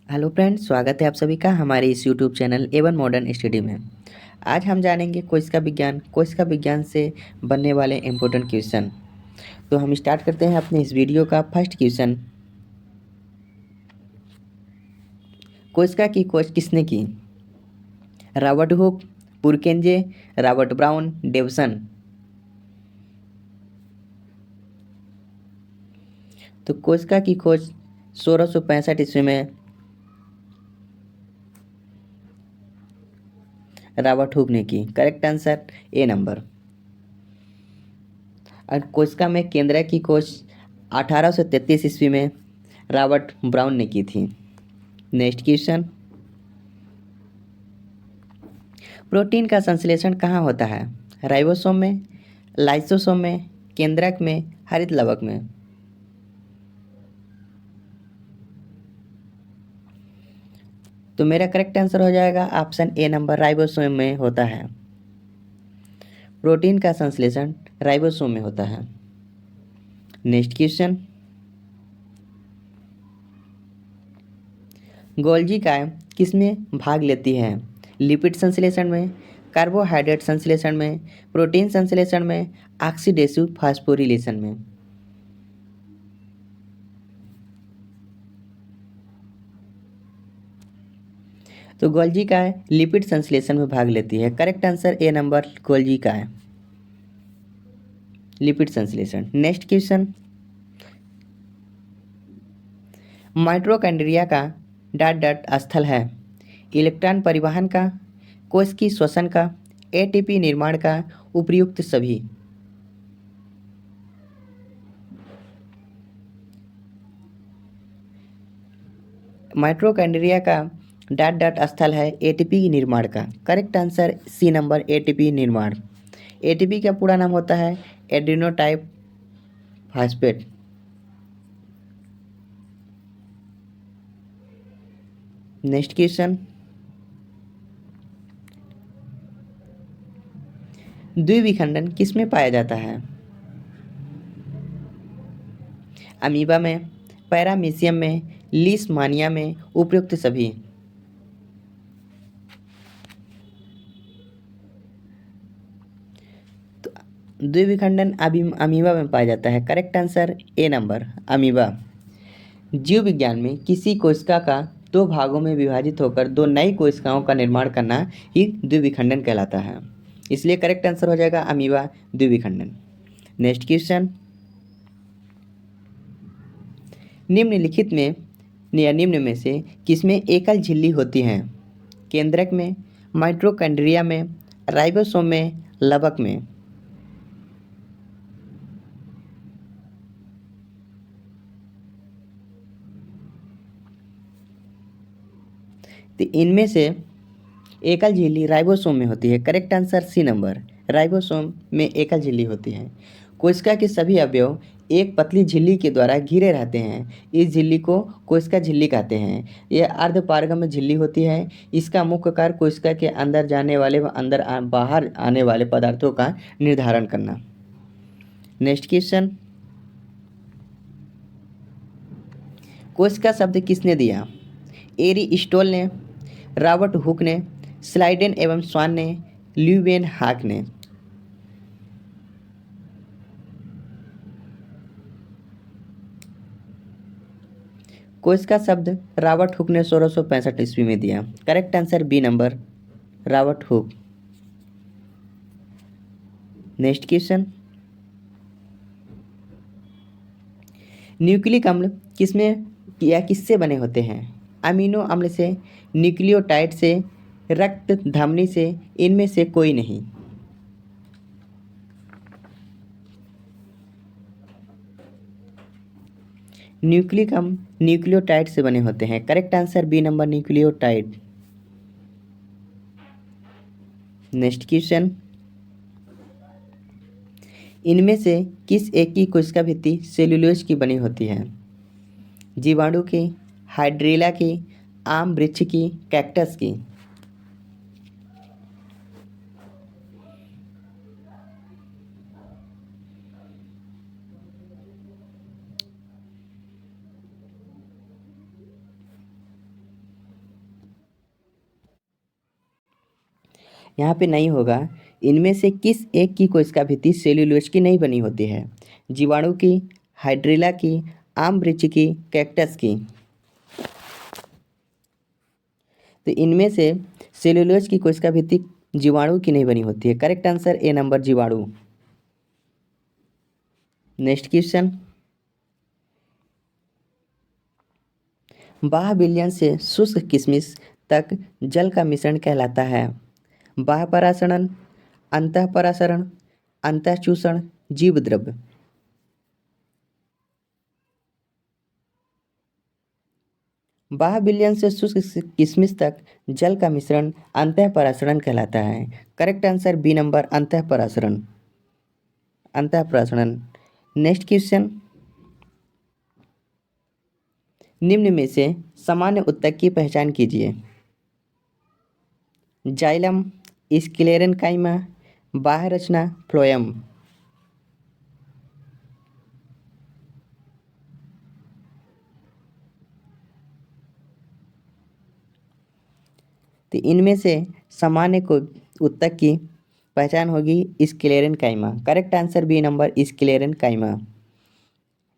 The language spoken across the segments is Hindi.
हेलो फ्रेंड्स, स्वागत है आप सभी का हमारे इस YouTube channel Avon modern study में। आज हम जानेंगे कोशिका विज्ञान से बनने वाले इम्पोर्टेंट क्वेश्चन। तो हम स्टार्ट करते हैं अपने इस वीडियो का फर्स्ट क्वेश्चन। कोशिका की खोज किसने की? Robert Hooke, Purkinje, Robert Brown, डेवसन। तो कोशिका की खोज 1665 ईस्वी में रॉबर्ट हुक ने की। Correct answer A number. और कोशिका में केंद्रक की खोज 1833 ईस्वी में रॉबर्ट ब्राउन ने की थी। Next question. प्रोटीन का संश्लेषण कहाँ होता है? राइबोसोम में, लाइसोसोम में, केंद्रक में, हरित लवक में। तो मेरा करेक्ट आंसर हो जाएगा ऑप्शन ए नंबर, राइबोसोम में होता है। प्रोटीन का संश्लेषण राइबोसोम में होता है। Next question. गोल्जी काय किसमें भाग लेती है? लिपिड संश्लेषण में, कार्बोहाइड्रेट संश्लेषण में, प्रोटीन संश्लेषण में, ऑक्सीडेसिव फास्फोरिलेशन में। तो गोल्जी काय लिपिड संश्लेषण में भाग लेती है। Correct answer A number, Golgi काय लिपिड संश्लेषण। Next question. माइटोकॉन्ड्रिया का डॉट डॉट स्थल है? इलेक्ट्रॉन परिवहन का, कोश की श्वसन का, एटीपी निर्माण का, उपयुक्त सभी। माइटोकॉन्ड्रिया का डॉट डॉट स्थल है एटीपी निर्माण का। Correct answer C number, ATP निर्माण। एटीपी का पूरा नाम होता है एड्रीनोटाइप फास्फेट। Next question. द्विविखंडन किसमें पाया जाता है? अमीबा में, पैरामीशियम में, लीशमानिया में, उपयुक्त सभी। तो द्विविखंडन अमीबा में पाया जाता है। Correct answer A number, amoeba. जीव विज्ञान में किसी कोशिका का दो भागों में विभाजित होकर दो नई कोशिकाओं का निर्माण करना ही द्विविखंडन कहलाता है। इसलिए करेक्ट आंसर हो जाएगा अमीबा, द्विविखंडन। Next question. निम्नलिखित में या निम्न में से किसमें एकल झिल्ली होती है? केंद्रक में, माइटोकॉन्ड्रिया में, राइबोसोम में, लवक में। तो इनमें से एकल झिल्ली राइबोसोम में होती है। Correct answer C number, ribosome में एकल झिल्ली होती है। कोशिका के सभी अवयव एक पतली झिल्ली के द्वारा घिरे रहते हैं। इस झिल्ली को कोशिका झिल्ली कहते हैं। यह अर्धपारगम्य झिल्ली होती है। इसका मुख्य कार्य कोशिका के अंदर जाने वाले व बाहर आने वाले पदार्थों का निर्धारण करना। Next question. कोशिका शब्द किसने दिया? एरी स्टोल ने, रॉबर्ट हुक ने, स्लाइडेन एवं स्वान ने, ल्यूवेन हाक ने। कोशिका शब्द रॉबर्ट हुक ने 1665 ईस्वी में दिया। Correct answer B number, Robert Hooke. Next question. Nucleic अम्ल किसमें या किससे बने होते हैं? अमीनो अम्ल से, न्यूक्लियोटाइड से, रक्त धमनी से, इनमें से कोई नहीं। न्यूक्लिक अम्ल न्यूक्लियोटाइड से बने होते हैं। Correct answer B number, nucleotide. Next question. इनमें से किस एक की कोशिका भित्ति सेल्यूलोज की बनी होती है? जीवाणु की, हाइड्रेला की, आम वृक्ष की, कैक्टस की। यहाँ पे नहीं होगा। इनमें से किस एक की कोशिका भित्ति सेल्यूलोज की नहीं बनी होती है? जीवाणु की, हाइड्रिला की, आम वृक्ष की, कैक्टस की। तो इनमें से सेल्यूलोज की कोशिका भित्ति जीवाणु की नहीं बनी होती है। करेक्ट आंसर ए नंबर, जीवाणु। नेक्स्ट क्वेश्चन, बाह्य विलयन से शुष्क किशमिश तक जल का मिश्रण कहलाता है? बाह्य परासरण, अंतःपरासरण, अंतःचूषण, जीव द्रव्य। बाह्य विलयन से शुष्क किशमिश तक जल का मिश्रण अंतःपरासरण कहलाता है। करेक्ट आंसर बी नंबर, अंतःपरासरण, अंतःपरासरण। नेक्स्ट क्वेश्चन, निम्न में से सामान्य उत्तक की पहचान कीजिए। जाइलम, स्क्लेरेनकाइमा, बाह्य रचना, फ्लोएम। तो इनमें से सामान्य को उत्तक की पहचान होगी sclerenchyma. Correct answer B number, sclerenchyma.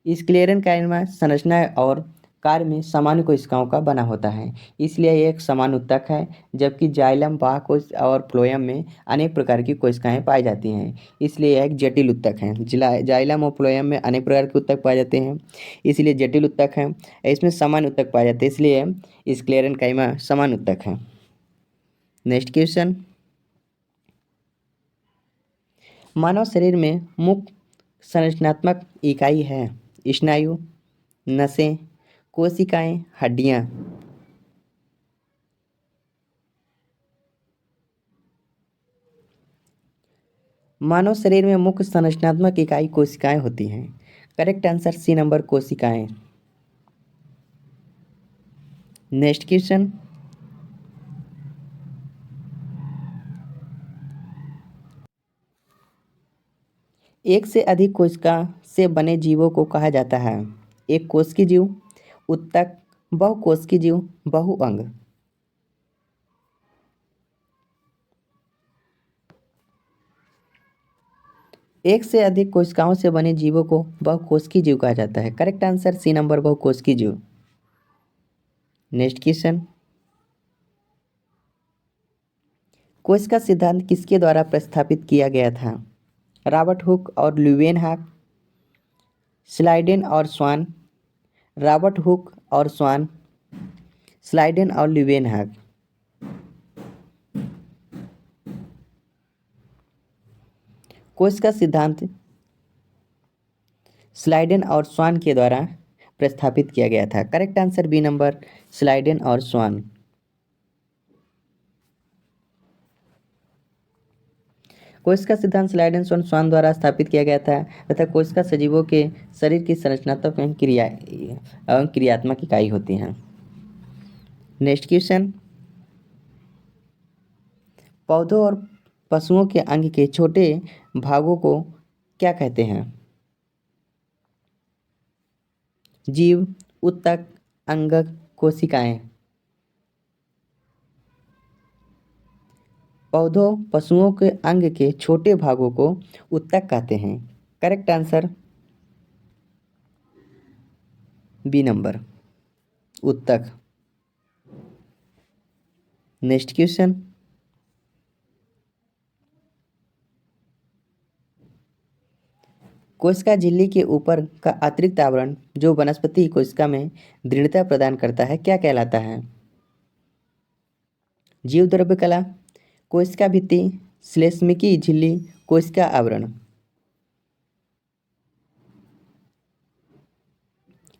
Sclerenchyma संरचना और कार्य में सामान्य कोशिकाओं का बना होता है, इसलिए यह एक समान उत्तक है। जबकि जाइलम, बाह्य कोश और फ्लोएम में अनेक प्रकार की कोशिकाएं पाई जाती हैं, इसलिए यह एक जटिल उत्तक है। जाइलम और फ्लोएम में अनेक प्रकार के उत्तक पाए जाते हैं, इसलिए जटिल उत्तक है। इसमें समान उत्तक पाए जाते हैं, इसलिए स्क्लेरेनकाइमा समान उत्तक है। नेक्स्ट क्वेश्चन, मानव शरीर में मुख्य संरचनात्मक इकाई है? स्नायु, नसें, कोशिकाएं, हड्डियां। मानव शरीर में मुख्य संरचनात्मक इकाई कोशिकाएं होती हैं। करेक्ट आंसर सी नंबर, कोशिकाएं। नेक्स्ट क्वेश्चन, एक से अधिक कोशिका से बने जीवों को कहा जाता है? एक कोशिकीय जीव, उत्तक, बहुकोशिकीय जीव, बहुअंग। एक से अधिक कोशिकाओं से बने जीवों को बहुकोशिकीय जीव कहा जाता है। करेक्ट आंसर सी नंबर, बहुकोशिकीय जीव। नेक्स्ट क्वेश्चन, कोशिका सिद्धांत किसके द्वारा प्रस्तावित किया गया था? रॉबर्ट हुक और ल्यूवेनहॉक, स्लाइडेन और स्वान, रॉबर्ट हुक और स्वान, स्लाइडेन और ल्यूवेनहॉक। कोशिका सिद्धांत स्लाइडेन और स्वान के द्वारा प्रस्तावित किया गया था। Correct answer B number, Schleiden और स्वान। कोशिका सिद्धांत स्लाइडेन और स्वान द्वारा स्थापित किया गया था तथा कोशिका सजीवों के शरीर की संरचनात्मक एवं क्रियात्मक इकाई होती हैं। नेक्स्ट क्वेश्चन, पौधों और पशुओं के अंग के छोटे भागों को क्या कहते हैं? जीव, उत्तक, अंगक, कोशिकाएं। पौधों, पशुओं के अंग के छोटे भागों को उत्तक कहते हैं। करेक्ट आंसर बी नंबर, उत्तक। नेक्स्ट क्वेश्चन, कोशिका झिल्ली के ऊपर का अतिरिक्त आवरण जो वनस्पति कोशिका में दृढ़ता प्रदान करता है क्या कहलाता है? जीव द्रव्य कला, कोशिका भित्ति, श्लेष्मिकी झिल्ली, कोशिका आवरण।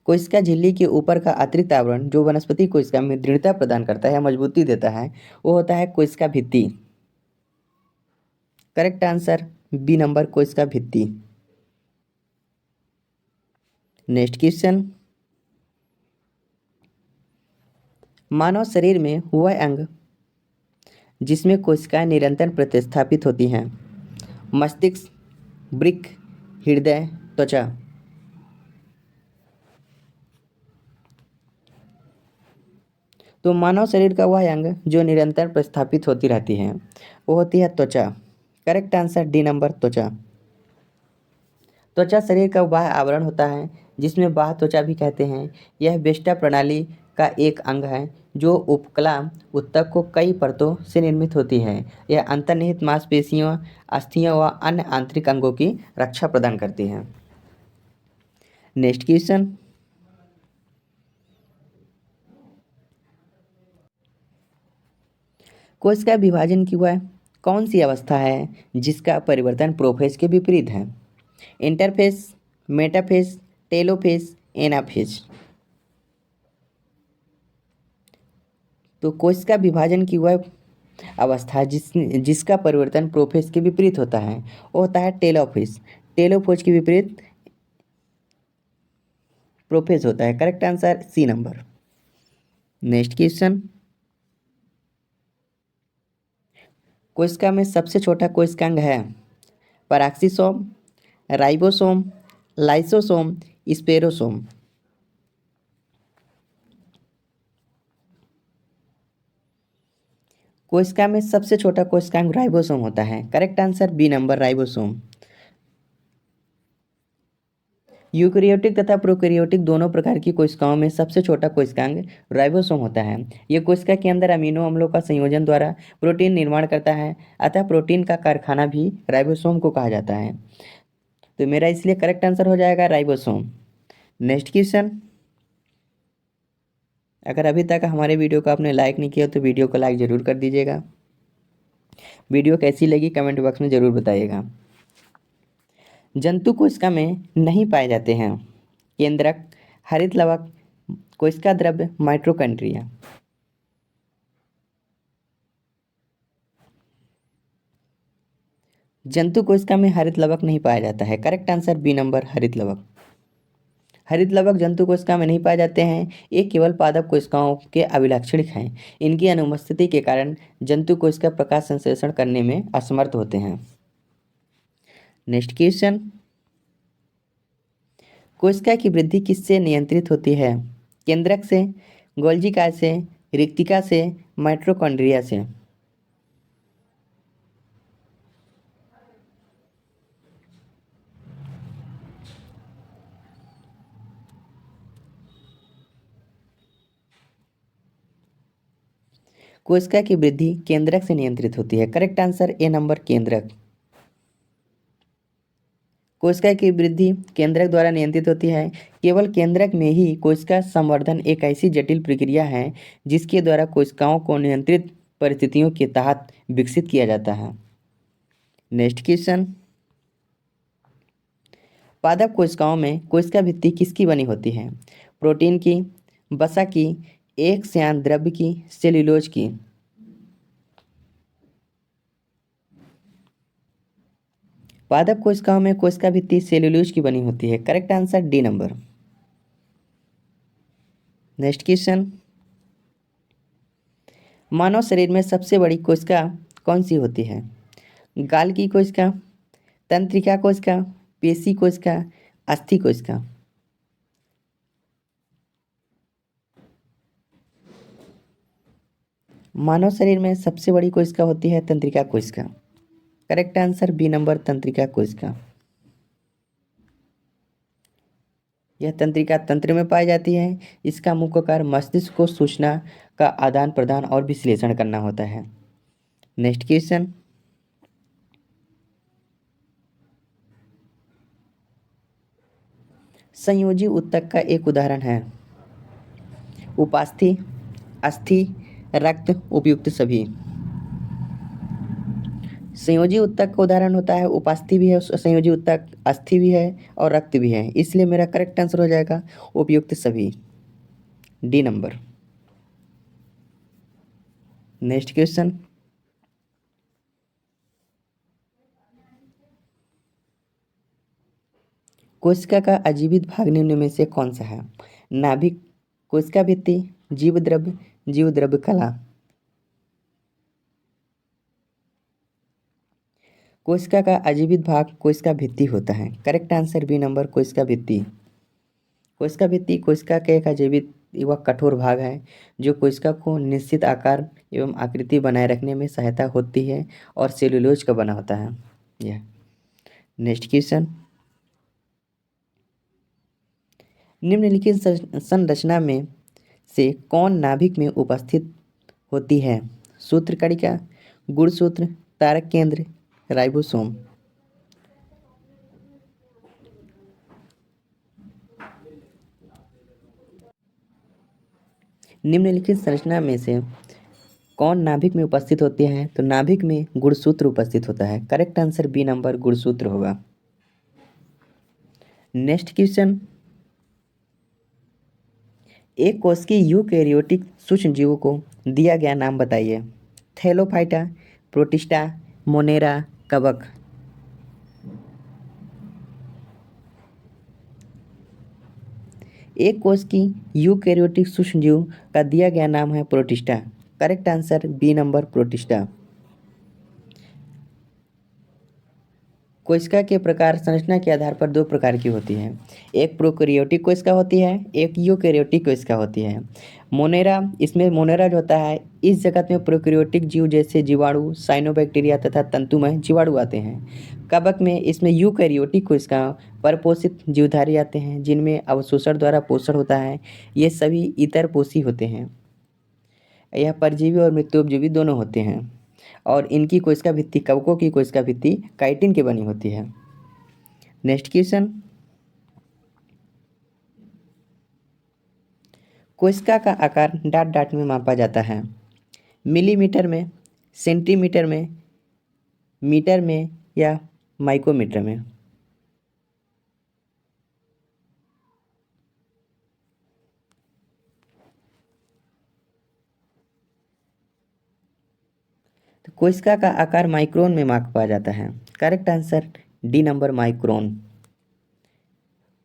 कोशिका झिल्ली के ऊपर का अतिरिक्त आवरण जो वनस्पति कोशिका में दृढ़ता प्रदान करता है, मजबूती देता है, वो होता है कोशिका भित्ति। करेक्ट आंसर बी नंबर, कोशिका भित्ति। नेक्स्ट क्वेश्चन, मानव शरीर में वह अंग जिसमें कोशिकाएं निरंतर प्रतिस्थापित होती हैं? मस्तिष्क, वृक्क, हृदय, त्वचा। तो मानव शरीर का वह अंग जो निरंतर प्रस्थापित होती रहती है वो होती है त्वचा। करेक्ट आंसर डी नंबर, त्वचा। त्वचा शरीर का बाह्य आवरण होता है जिसमें बाह्य त्वचा भी कहते हैं। यह वेष्टा प्रणाली का एक अंग है जो उपकला ऊतक को कई परतों से निर्मित होती है। यह अंतर्निहित मांसपेशियों, अस्थियों व अन्य आंतरिक अंगों की रक्षा प्रदान करती है। नेक्स्ट क्वेश्चन, कोश का विभाजन की वह कौन सी अवस्था है जिसका परिवर्तन प्रोफेज के विपरीत है? Interphase, metaphase, telophase, anaphase. तो कोश का विभाजन की वह अवस्था जिसका परिवर्तन प्रोफेज के विपरीत होता है वो होता है टेलोफेज। टेलोफेज के विपरीत प्रोफेज होता है। Correct answer C number. Next question, कोशिका में सबसे छोटा कोशिकांग है? Peroxisome, ribosome, lysosome, spherosome. कोशिका में सबसे छोटा कोशिकांग राइबोसोम होता है। Correct answer B number, ribosome. Eukaryotic तथा प्रोकैरियोटिक दोनों प्रकार की कोशिकाओं में सबसे छोटा कोशिकांग राइबोसोम होता है। यह कोशिका के अंदर अमीनो अम्लों का संयोजन द्वारा प्रोटीन निर्माण करता है, अतः प्रोटीन का कारखाना भी राइबोसोम को कहा जाता है। तो मेरा इसलिए करेक्ट आंसर हो जाएगा राइबोसोम। नेक्स्ट क्वेश्चन, अगर अभी तक हमारे वीडियो को आपने लाइक नहीं किया तो वीडियो को लाइक ज़रूर कर दीजिएगा। वीडियो कैसी लगी कमेंट बॉक्स में ज़रूर बताइएगा। जंतु कोशिका में नहीं पाए जाते हैं? केंद्रक, हरित लवक, कोशिका द्रव्य, माइटोकॉन्ड्रिया। जंतु कोशिका में हरित लवक नहीं पाया जाता है। करेक्ट आंसर बी नंबर, हरित लवक। हरित लवक जंतु कोशिका में नहीं पाए जाते हैं। ये केवल पादप कोशिकाओं के अभिलाक्षणिक हैं। इनकी अनुपस्थिति के कारण जंतु कोशिका प्रकाश संश्लेषण करने में असमर्थ होते हैं। नेक्स्ट क्वेश्चन, कोशिका की वृद्धि किससे नियंत्रित होती है? केंद्रक से, गोल्जी से, रिक्तिका से, माइटोकॉन्ड्रिया से। कोशिका की वृद्धि केंद्रक से नियंत्रित होती है। करेक्ट आंसर ए नंबर, केंद्रक। कोशिका की वृद्धि केंद्रक द्वारा नियंत्रित होती है। केवल केंद्रक में ही कोशिका संवर्धन एक ऐसी जटिल प्रक्रिया है जिसके द्वारा कोशिकाओं को नियंत्रित परिस्थितियों के तहत विकसित किया जाता है। नेक्स्ट क्वेश्चन, पादप कोशिकाओं में कोशिका भित्ति किसकी बनी होती है? प्रोटीन की, वसा की, एक श्यान द्रव्य की, सेल्यूलोज की। पादप कोशिकाओं में कोशिका भित्ति सेल्यूलोज की बनी होती है। Correct answer D number. Next question, मानव शरीर में सबसे बड़ी कोशिका कौन सी होती है? गाल की कोशिका, तंत्रिका कोशिका, पेशी कोशिका, अस्थि कोशिका। मानव शरीर में सबसे बड़ी कोशिका होती है तंत्रिका कोशिका। करेक्ट आंसर बी नंबर, तंत्रिका कोशिका। यह तंत्रिका तंत्र में पाई जाती है। इसका मुख्य कार्य मस्तिष्क को सूचना का आदान प्रदान और विश्लेषण करना होता है। नेक्स्ट क्वेश्चन, संयोजी ऊतक का एक उदाहरण है? उपास्थि, अस्थि, रक्त, उपयुक्त सभी। संयोजी ऊतक का उदाहरण होता है उपास्थि भी है, संयोजी ऊतक अस्थि भी है और रक्त भी है। इसलिए मेरा करेक्ट आंसर हो जाएगा उपयुक्त सभी, डी नंबर। नेक्स्ट क्वेश्चन, कोशिका का अजीवित भाग निम्न में से कौन सा है? नाभिक, कोशिका भित्ति, जीव द्रव्य, जीव द्रव्य कला। कोशिका का अजीवित भाग कोशिका भित्ति होता है। करेक्ट आंसर बी नंबर, कोशिका भित्ति। कोशिका भित्ति कोशिका का एक अजीवित वह कठोर भाग है जो कोशिका को निश्चित आकार एवं आकृति बनाए रखने में सहायता होती है और सेलुलोज का बना होता है यह। नेक्स्ट क्वेश्चन, निम्नलिखित संरचना में से कौन नाभिक में उपस्थित होती है? सूत्रकणिका, गुणसूत्र, तारक केंद्र, राइबोसोम। निम्नलिखित संरचना में से कौन नाभिक में उपस्थित होती है? तो नाभिक में गुणसूत्र उपस्थित होता है। करेक्ट आंसर बी नंबर गुणसूत्र होगा। नेक्स्ट क्वेश्चन, एक कोशिकीय यूकेरियोटिक सूक्ष्म जीवों को दिया गया नाम बताइए। थैलोफाइटा, प्रोटिस्टा, मोनेरा, कवक। एक कोशिकीय यूकेरियोटिक सूक्ष्म जीव का दिया गया नाम है Protista. Correct answer B number Protista. कोशिका के प्रकार संरचना के आधार पर दो प्रकार की होती है। एक प्रोकैरियोटिक कोशिका होती है, एक यूकैरियोटिक कोशिका होती है। मोनेरा, इसमें मोनेरा जो होता है, इस जगत में प्रोकैरियोटिक जीव जैसे जीवाणु, साइनोबैक्टीरिया तथा तंतुमय जीवाणु आते हैं। कवक में इसमें यूकैरियोटिक कोशिका परपोषित जीवधारी आते हैं जिनमें अवशोषण द्वारा पोषण होता है। ये सभी इतरपोषी होते हैं। यह परजीवी और मृत्युपजीवी दोनों होते हैं और इनकी कोशिका भित्ति, कवकों की कोशिका भित्ति काइटिन की बनी होती है। नेक्स्ट क्वेश्चन, कोशिका का आकार डाट डाट में मापा जाता है। मिलीमीटर में, सेंटीमीटर में, मीटर में या माइक्रोमीटर में? तो कोशिका का आकार माइक्रोन में मापा जाता है। Correct answer D number micron.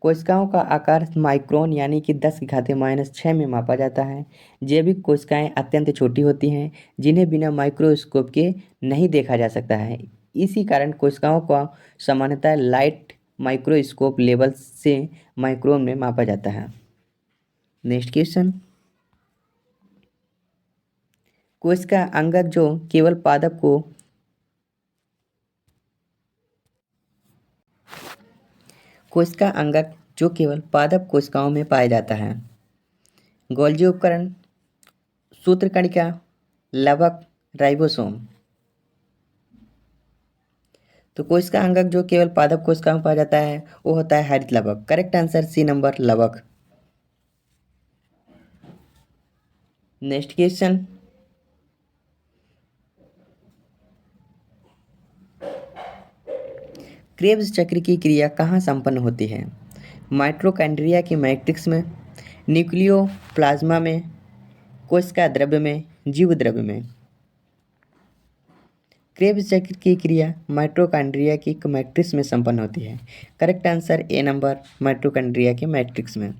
कोशिकाओं का आकार माइक्रोन यानी कि 10⁻⁻6 में मापा जाता है। जैविक कोशिकाएं अत्यंत छोटी होती हैं जिन्हें बिना माइक्रोस्कोप के नहीं देखा जा सकता है। इसी कारण कोशिकाओं का सामान्यतः लाइट माइक्रोस्कोप लेवल से माइक्रोन में मापा जाता है। नेक्स्ट क्वेश्चन, कोशिका अंगक जो केवल पादप को कोशिका अंगक जो केवल पादप कोशिकाओं में पाया जाता है। गोल्जी उपकरण, सूत्रकणिका, लवक, राइबोसोम। तो कोशिका अंगक जो केवल पादप कोशिकाओं में पाया जाता है वो होता है हरित लवक। करेक्ट आंसर सी नंबर लवक। नेक्स्ट क्वेश्चन, क्रेब्स चक्र की क्रिया कहाँ संपन्न होती है? माइटोकॉन्ड्रिया की मैट्रिक्स में, न्यूक्लियोप्लाज्मा में, कोशिका द्रव्य में, जीव द्रव्य में? क्रेब्स चक्र की क्रिया माइटोकॉन्ड्रिया की मैट्रिक्स में संपन्न होती है। Correct answer A number mitochondria के मैट्रिक्स में।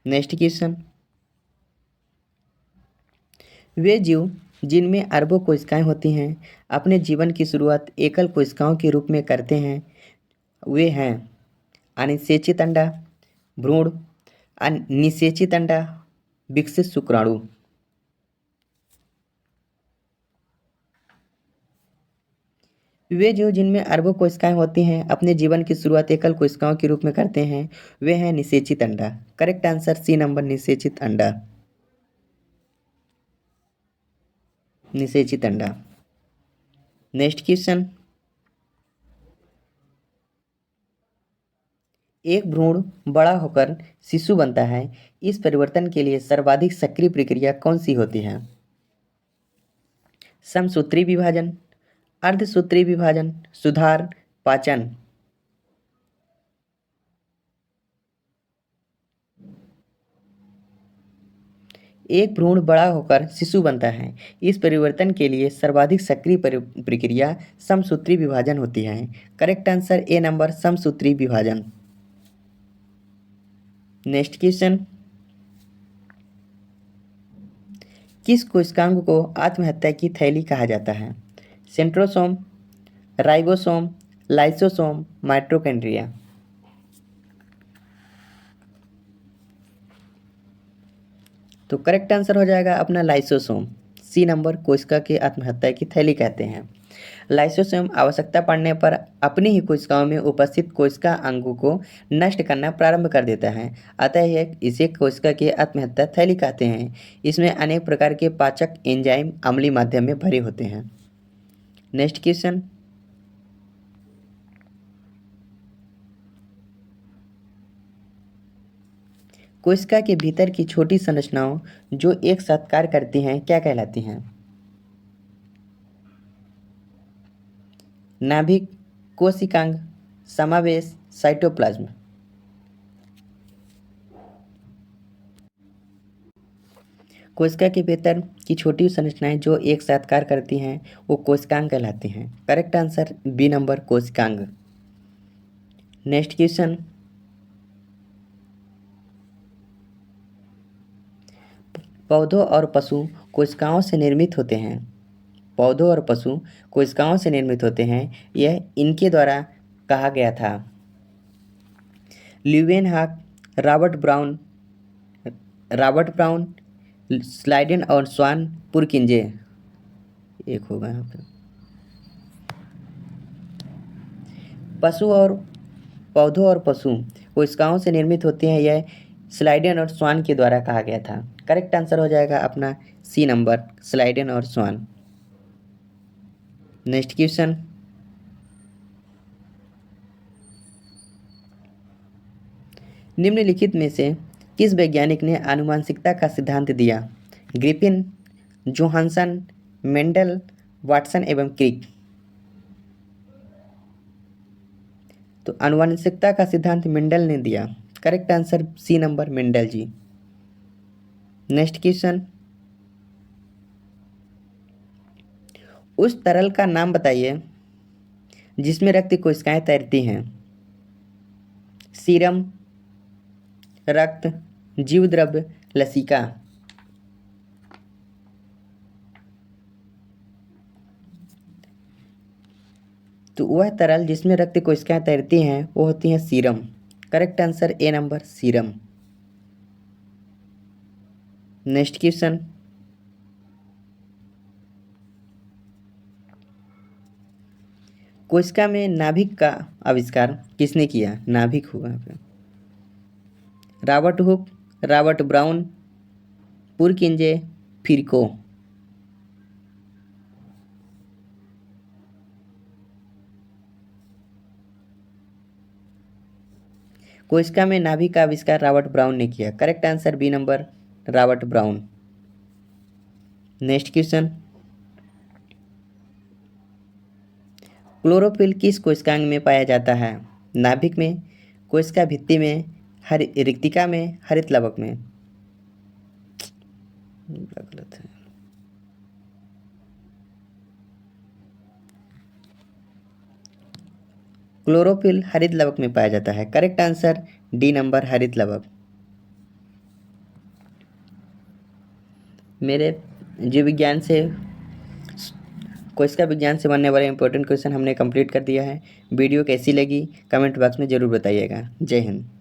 नेक्स्ट क्वेश्चन, वे जीव जिनमें अरबों कोशिकाएं होती हैं अपने जीवन की शुरुआत एकल कोशिकाओं के रूप में करते हैं। वे हैं अनिषेचित अंडा, भ्रूण, निषेचित अंडा, विकसित शुक्राणु। वे जीव जिनमें अरबों कोशिकाएं होती हैं अपने जीवन की शुरुआत एकल कोशिकाओं के रूप में करते हैं। वे हैं निषेचित अंडा। करेक्ट आंसर सी नंबर निषेचित अंडा। निषेचित अंडा। नेक्स्ट क्वेश्चन, एक भ्रूण बड़ा होकर शिशु बनता है। इस परिवर्तन के लिए सर्वाधिक सक्रिय प्रक्रिया कौन सी होती है? समसूत्री विभाजन, अर्धसूत्री विभाजन, सुधार, पाचन। एक भ्रूण बड़ा होकर शिशु बनता है। इस परिवर्तन के लिए सर्वाधिक सक्रिय प्रक्रिया समसूत्री विभाजन होती है। करेक्ट आंसर ए नंबर समसूत्री विभाजन। नेक्स्ट क्वेश्चन, किस कोशिकांग को आत्महत्या की थैली कहा जाता है? Centrosome, ribosome, lysosome, mitochondria. तो करेक्ट आंसर हो जाएगा अपना लाइसोसोम। सी नंबर कोशिका की आत्महत्या की थैली कहते हैं। लाइसोसोम आवश्यकता पड़ने पर अपनी ही कोशिकाओं में उपस्थित कोशिका अंगों को नष्ट करना प्रारंभ कर देता है, अतः यह इसे कोशिका की आत्महत्या थैली कहते हैं। इसमें अनेक प्रकार के पाचक एंजाइम अम्लीय माध्यम में भरे होते हैं। नेक्स्ट क्वेश्चन, कोशिका के भीतर की छोटी संरचनाओं जो एक साथ कार्य करती हैं क्या कहलाती हैं? नाभिक, कोशिकांग, समावेश, साइटोप्लाज्म। कोशिका के भीतर की छोटी संरचनाएं जो एक साथ कार्य करती हैं वो कोशिकांग कहलाती हैं। करेक्ट आंसर बी नंबर कोशिकांग। नेक्स्ट क्वेश्चन, पौधों और पशु कोशिकाओं से निर्मित होते हैं। पौधों और पशु कोशिकाओं से निर्मित होते हैं, यह इनके द्वारा कहा गया था। ल्यूवेनहॉक, रॉबर्ट ब्राउन, स्लाइडेन और स्वान पुरकिंजे। एक होगा यहाँ पे। पौधों और पशु कोशिकाओं से निर्मित होते हैं, यह स्लाइडेन और स्वान के द्वारा कहा गया था। करेक्ट आंसर हो जाएगा अपना सी नंबर स्लाइडेन और स्वान। नेक्स्ट क्वेश्चन, निम्नलिखित में से किस वैज्ञानिक ने आनुवंशिकता का सिद्धांत दिया? ग्रिफिन, जोहानसन, मेंडल, वाटसन एवं क्रिक। तो आनुवंशिकता का सिद्धांत मेंडल ने दिया। Correct answer C number Mendel ji. Next question, उस तरल का नाम बताइए जिसमें रक्त कोशिकाएं तैरती हैं। सीरम, रक्त, जीवद्रव्य, लसिका। तो वह तरल जिसमें रक्त कोशिकाएं तैरती हैं वो होती हैं serum. Correct answer A number serum. Next question, कोशिका में नाभिक का आविष्कार किसने किया? नाभिक होगा यहाँ पे। Robert Hooke, Robert Brown, Purkinje, फिरको। कोशिका में नाभिक का आविष्कार रॉबर्ट ब्राउन ने किया। Correct answer B number Robert Brown. Next question, chlorophyll किस कोशिकांग में पाया जाता है? नाभिक में, कोशिका भित्ति में, रिक्तिका में, हरित लवक में। गलत है। क्लोरोफिल हरित लवक में पाया जाता है। करेक्ट आंसर डी नंबर हरित लवक। मेरे जीव विज्ञान से कोशिका विज्ञान से बनने वाले इंपॉर्टेंट क्वेश्चन हमने कंप्लीट कर दिया है। वीडियो कैसी लगी कमेंट बॉक्स में ज़रूर बताइएगा। जय हिंद।